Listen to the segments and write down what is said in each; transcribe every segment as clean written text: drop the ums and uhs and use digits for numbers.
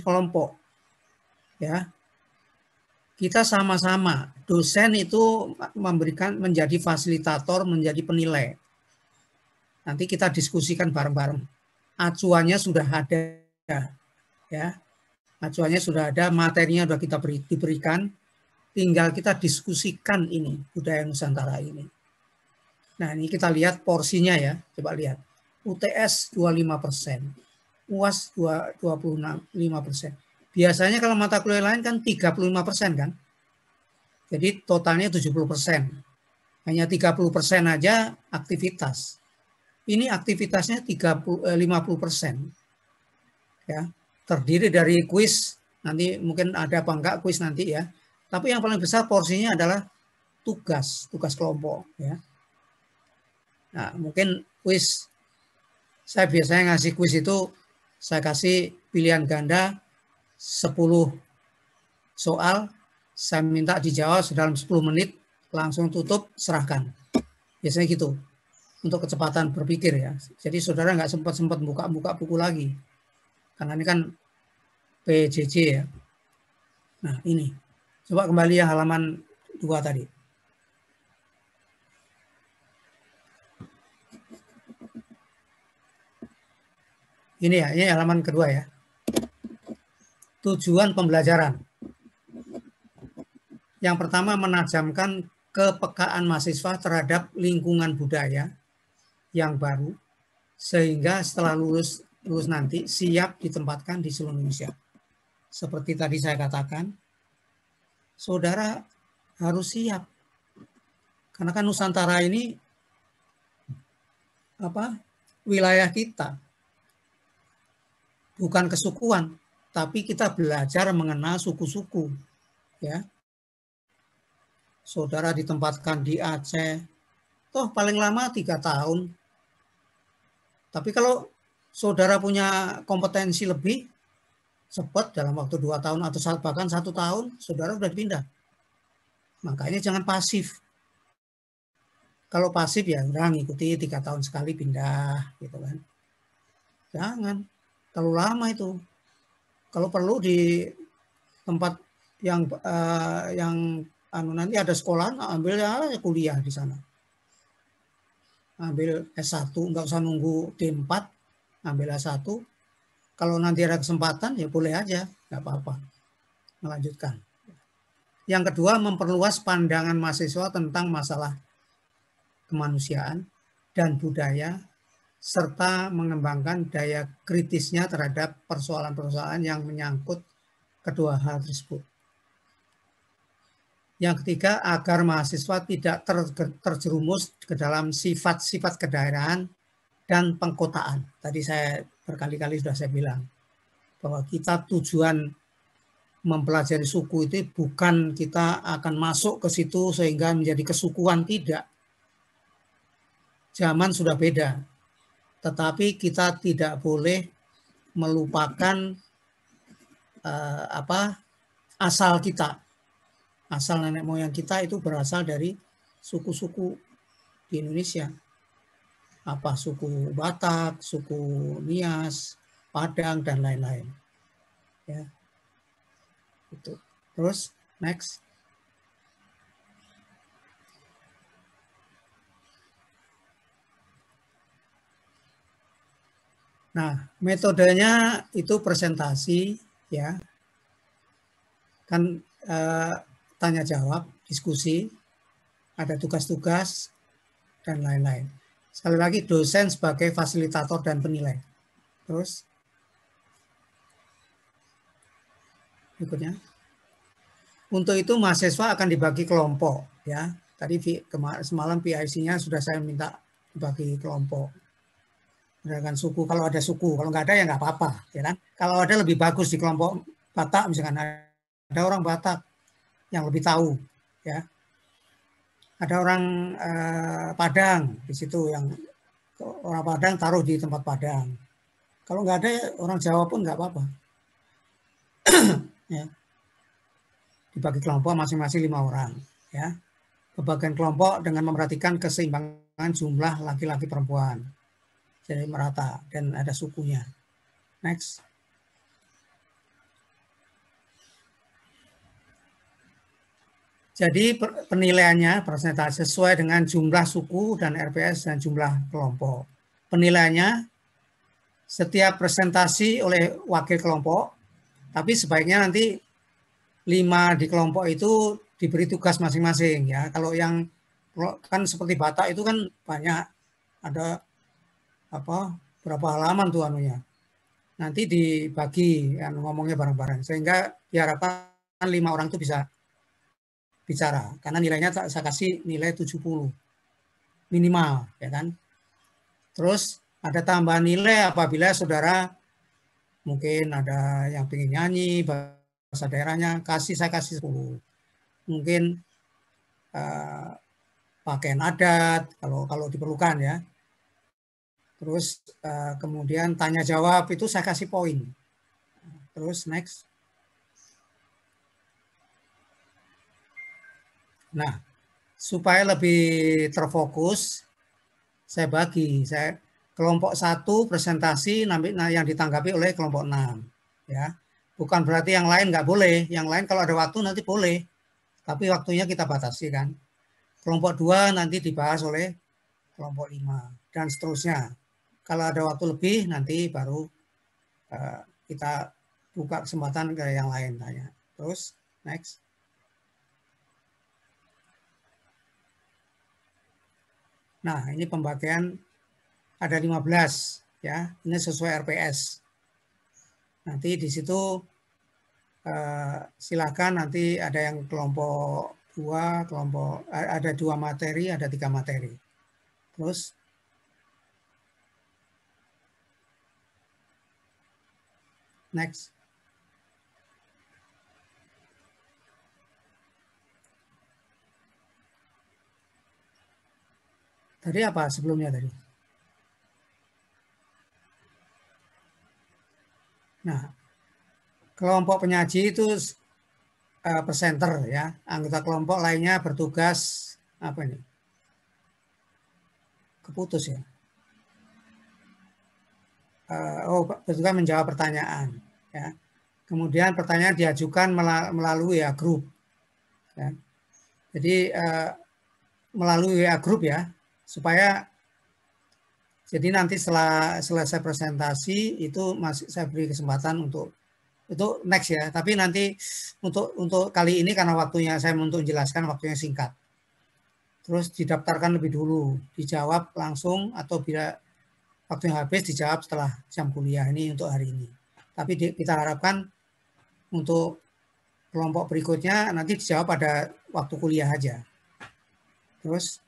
kelompok. Ya. Kita sama-sama, dosen itu menjadi fasilitator, menjadi penilai. Nanti kita diskusikan bareng-bareng. Acuannya sudah ada, ya. Acuannya sudah ada, materinya sudah kita diberikan, tinggal kita diskusikan ini budaya Nusantara ini. Nah, ini kita lihat porsinya ya, coba lihat. UTS 25%, UAS 25%. Biasanya kalau mata kuliah lain kan 35% kan. Jadi totalnya 70%. Hanya 30% aja aktivitas. Ini aktivitasnya 50%. Ya, terdiri dari kuis, nanti mungkin ada apa enggak kuis nanti ya. Tapi yang paling besar porsinya adalah tugas kelompok ya. Nah, mungkin kuis, saya biasanya ngasih kuis itu saya kasih pilihan ganda 10 soal, saya minta dijawab dalam 10 menit, langsung tutup, serahkan. Biasanya gitu, untuk kecepatan berpikir ya. Jadi saudara nggak sempat buka buku lagi. Karena ini kan PJJ ya. Nah ini, coba kembali yang halaman 2 tadi. Ini ya, ini halaman kedua ya. Tujuan pembelajaran. Yang pertama, menajamkan kepekaan mahasiswa terhadap lingkungan budaya yang baru, sehingga setelah lulus nanti siap ditempatkan di seluruh Indonesia. Seperti tadi saya katakan, saudara harus siap. Karena kan Nusantara ini wilayah kita. Bukan kesukuan, tapi kita belajar mengenal suku-suku. Ya. Saudara ditempatkan di Aceh, toh paling lama 3 tahun. Tapi kalau saudara punya kompetensi lebih, cepat dalam waktu 2 tahun atau bahkan 1 tahun, saudara sudah dipindah. Makanya jangan pasif. Kalau pasif ya udah ngikuti 3 tahun sekali pindah, gitu kan. Jangan, terlalu lama itu. Kalau perlu di tempat yang nanti ada sekolah, ambil ya kuliah di sana. Ambil S1, nggak usah nunggu D4, ambil S1. Kalau nanti ada kesempatan ya boleh aja, nggak apa-apa. Melanjutkan. Yang kedua, memperluas pandangan mahasiswa tentang masalah kemanusiaan dan budaya, serta mengembangkan daya kritisnya terhadap persoalan-persoalan yang menyangkut kedua hal tersebut. Yang ketiga, agar mahasiswa tidak terjerumus ke dalam sifat-sifat kedaerahan dan pengkotaan. Tadi saya berkali-kali sudah saya bilang bahwa kita tujuan mempelajari suku itu bukan kita akan masuk ke situ sehingga menjadi kesukuan, tidak. Zaman sudah beda. Tetapi kita tidak boleh melupakan asal kita. Asal nenek moyang kita itu berasal dari suku-suku di Indonesia. Apa suku Batak, suku Nias, Padang dan lain-lain. Ya. Itu. Terus next. Nah, metodenya itu presentasi ya. Kan tanya jawab, diskusi, ada tugas-tugas dan lain-lain. Sekali lagi, dosen sebagai fasilitator dan penilai. Terus berikutnya. Untuk itu mahasiswa akan dibagi kelompok ya. Tadi semalam PIC-nya sudah saya minta dibagi kelompok. Berdasarkan suku, kalau ada suku, kalau nggak ada ya nggak apa-apa, ya kan? Kalau ada lebih bagus di kelompok Batak misalkan, ada orang Batak yang lebih tahu, ya. Ada orang Padang di situ, yang orang Padang taruh di tempat Padang. Kalau nggak ada orang Jawa pun nggak apa-apa. Ya. Dibagi kelompok masing-masing 5 orang, ya. Pembagian kelompok dengan memperhatikan keseimbangan jumlah laki-laki perempuan. Jadi merata dan ada sukunya. Next. Jadi penilaiannya persentase sesuai dengan jumlah suku dan RPS dan jumlah kelompok. Penilaiannya setiap presentasi oleh wakil kelompok, tapi sebaiknya nanti 5 di kelompok itu diberi tugas masing-masing ya. Kalau yang kan seperti Batak itu kan banyak, ada apa berapa halaman tuh anunya. Nanti dibagi ya, ngomongnya bareng-bareng sehingga diharapkan 5 orang itu bisa bicara karena nilainya saya kasih nilai 70 minimal ya kan. Terus ada tambahan nilai apabila saudara mungkin ada yang pengen nyanyi bahasa daerahnya, saya kasih 10. Mungkin pakaian adat kalau diperlukan ya. Terus kemudian tanya jawab itu saya kasih poin. Terus next. Nah, supaya lebih terfokus, saya bagi. Kelompok 1 presentasi yang ditanggapi oleh kelompok 6. Ya. Bukan berarti yang lain nggak boleh. Yang lain kalau ada waktu nanti boleh. Tapi waktunya kita batasi kan. Kelompok 2 nanti dibahas oleh kelompok 5. Dan seterusnya. Kalau ada waktu lebih nanti baru kita buka kesempatan ke yang lain tanya. Terus next. Nah, ini pembagian ada 15 ya. Ini sesuai RPS. Nanti di situ silakan nanti ada yang kelompok 2, ada 2 materi, ada 3 materi. Terus next. Tadi apa sebelumnya tadi? Nah, kelompok penyaji itu presenter ya. Anggota kelompok lainnya bertugas apa ini? Keputus ya. Bertugas menjawab pertanyaan ya. Kemudian pertanyaan diajukan melalui ya grup. Ya. Jadi melalui WA grup ya, supaya jadi nanti setelah selesai presentasi itu masih saya beri kesempatan untuk itu next ya. Tapi nanti untuk kali ini karena waktunya saya untuk menjelaskan waktunya singkat. Terus didaftarkan lebih dulu, dijawab langsung atau bila waktunya habis dijawab setelah jam kuliah ini untuk hari ini. Tapi kita harapkan untuk kelompok berikutnya nanti dijawab pada waktu kuliah aja. Terus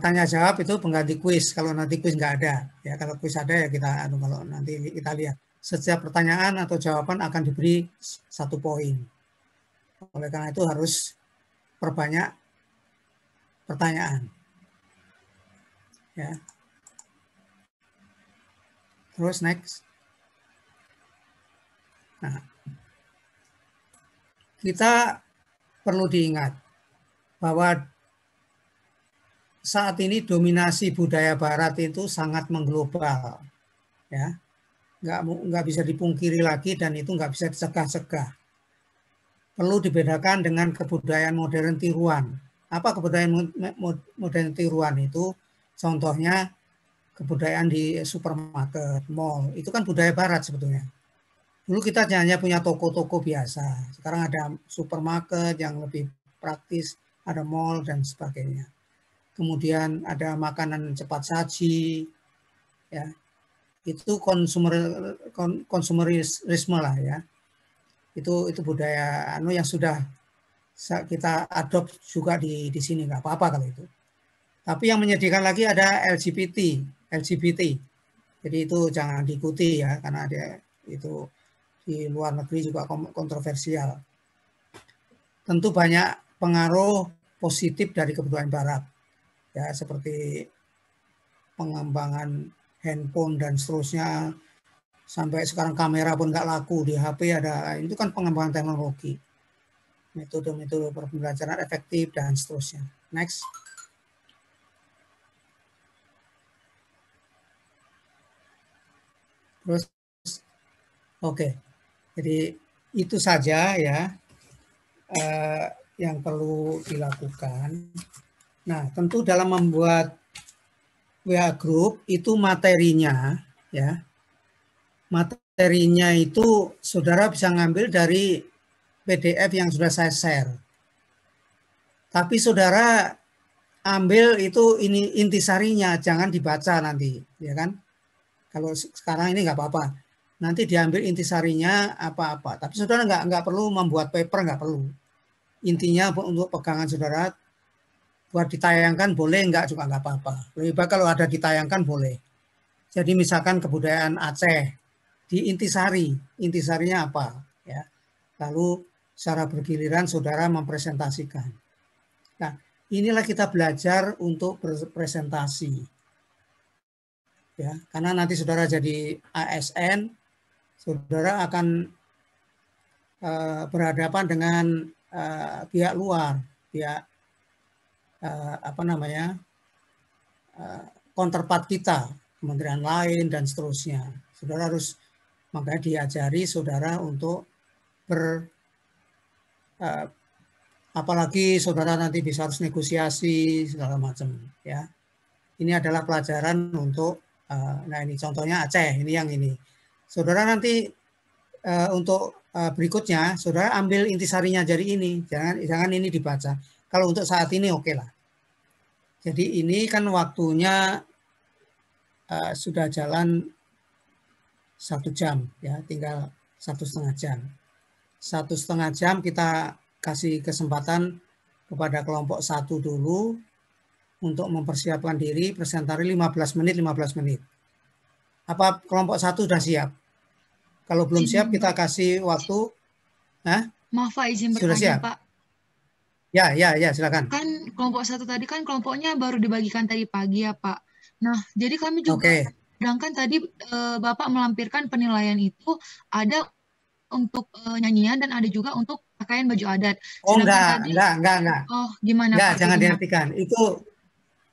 tanya jawab itu pengganti kuis kalau nanti kuis nggak ada ya. Kalau kuis ada ya kita kalau nanti kita lihat setiap pertanyaan atau jawaban akan diberi 1 poin. Oleh karena itu harus perbanyak pertanyaan ya. Terus next. Nah, kita perlu diingat bahwa saat ini dominasi budaya Barat itu sangat mengglobal, ya, nggak bisa dipungkiri lagi dan itu nggak bisa dicegah-cegah. Perlu dibedakan dengan kebudayaan modern tiruan. Apa kebudayaan modern tiruan itu? Contohnya kebudayaan di supermarket, mall, itu kan budaya Barat sebetulnya. Dulu kita hanya punya toko-toko biasa. Sekarang ada supermarket yang lebih praktis, ada mall dan sebagainya. Kemudian ada makanan cepat saji, ya itu konsumerisme lah ya. Itu budaya yang sudah kita adopt juga di sini, nggak apa-apa kalau itu. Tapi yang menyedihkan lagi ada LGBT. Jadi itu jangan diikuti ya karena ada itu di luar negeri juga kontroversial. Tentu banyak pengaruh positif dari kebudayaan Barat, ya seperti pengembangan handphone dan seterusnya, sampai sekarang kamera pun nggak laku di HP ada, itu kan pengembangan teknologi, metode-metode pembelajaran efektif dan seterusnya. Next. Terus, oke. Jadi itu saja ya yang perlu dilakukan. Nah, tentu dalam membuat WA Group itu materinya, ya, materinya itu saudara bisa ngambil dari PDF yang sudah saya share. Tapi saudara ambil itu ini intisarinya, jangan dibaca nanti, ya kan? Kalau sekarang ini nggak apa-apa. Nanti diambil intisarinya apa-apa. Tapi saudara nggak perlu membuat paper, nggak perlu. Intinya untuk pegangan saudara buat ditayangkan boleh, nggak juga nggak apa-apa. Lebih baik kalau ada ditayangkan boleh. Jadi misalkan kebudayaan Aceh di intisari, intisarinya apa, ya. Lalu secara bergiliran saudara mempresentasikan. Nah, inilah kita belajar untuk berpresentasi. Ya, karena nanti saudara jadi ASN, saudara akan berhadapan dengan pihak luar, pihak apa namanya, counterpart kita, kementerian lain dan seterusnya. Saudara harus makanya diajari saudara untuk apalagi saudara nanti bisa harus negosiasi segala macam, ya. Ini adalah pelajaran untuk nah ini contohnya Aceh, ini yang ini. Saudara nanti untuk berikutnya saudara ambil intisarinya dari ini, jangan ini dibaca. Kalau untuk saat ini oke lah. Jadi ini kan waktunya sudah jalan 1 jam, ya, tinggal 1,5 jam. 1,5 jam kita kasih kesempatan kepada kelompok 1 dulu untuk mempersiapkan diri, presentasi 15 menit, 15 menit. Apa kelompok 1 sudah siap? Kalau belum siap kita kasih waktu. Maaf Pak, izin sudah bertanya siap? Pak. Ya, silakan. Kan kelompok 1 tadi kan kelompoknya baru dibagikan tadi pagi ya Pak. Nah, jadi kami juga, sedangkan tadi Bapak melampirkan penilaian itu ada untuk nyanyian dan ada juga untuk pakaian baju adat. Oh Sedangkan enggak. oh gimana Enggak, Pak jangan jadinya? diartikan. Itu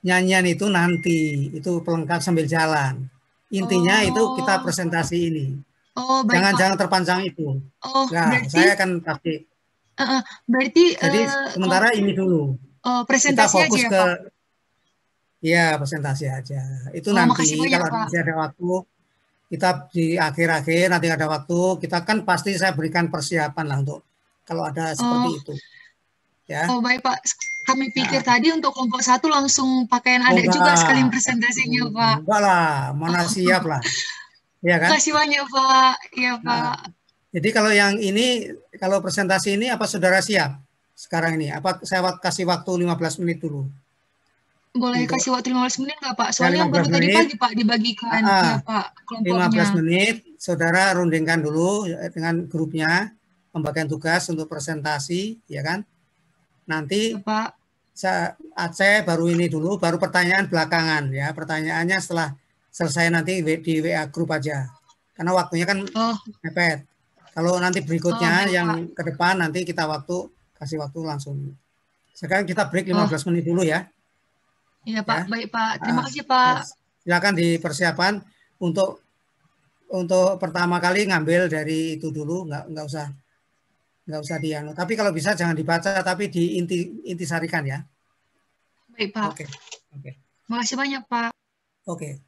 nyanyian itu nanti, itu pelengkap sambil jalan. Intinya itu kita Oh, presentasi ini. oh baik Pak. Jangan terpanjang itu. Oh Nah, berarti, saya akan kasih. berarti Jadi sementara ini dulu. Kita presentasi aja fokus ya ke Pak. ya presentasi aja. Itu Oh makasih nanti banyak kalau Pak. masih ada waktu, kita di akhir-akhir nanti ada waktu, kita kan pasti saya berikan persiapan lah untuk kalau ada seperti Oh, itu. Ya. oh baik Pak. Kami pikir Nah, tadi untuk kelompok 1 langsung pakaian adat juga sekalian presentasinya Pak. enggak lah, mana siap lah, ya kan? Makasih banyak Pak. Iya Nah, Pak. jadi kalau yang ini, kalau presentasi ini apa saudara siap sekarang ini? Apa saya kasih waktu 15 menit dulu? Boleh Untuk kasih waktu 15 menit nggak Pak? ya Soalnya baru 15 tadi menit, pagi Pak dibagikan. Iya Pak, 15 kelompoknya. menit saudara rundingkan dulu dengan grupnya, pembagian tugas untuk presentasi, ya kan? Nanti Iya Pak. Aceh baru ini dulu, baru pertanyaan belakangan ya. Pertanyaannya setelah selesai nanti di WA grup aja. Karena waktunya kan Oh, mepet. Kalau nanti berikutnya baik yang Pak. ke depan nanti kita kasih waktu langsung. Sekarang kita break Oh, 15 menit dulu ya. iya Pak. Ya. Baik Pak. Terima kasih Pak. Silakan dipersiapkan untuk pertama kali ngambil dari itu dulu, nggak usah dianu. Tapi kalau bisa jangan dibaca, tapi intisarikan ya. Baik Pak. Oke. Makasih banyak Pak. Oke.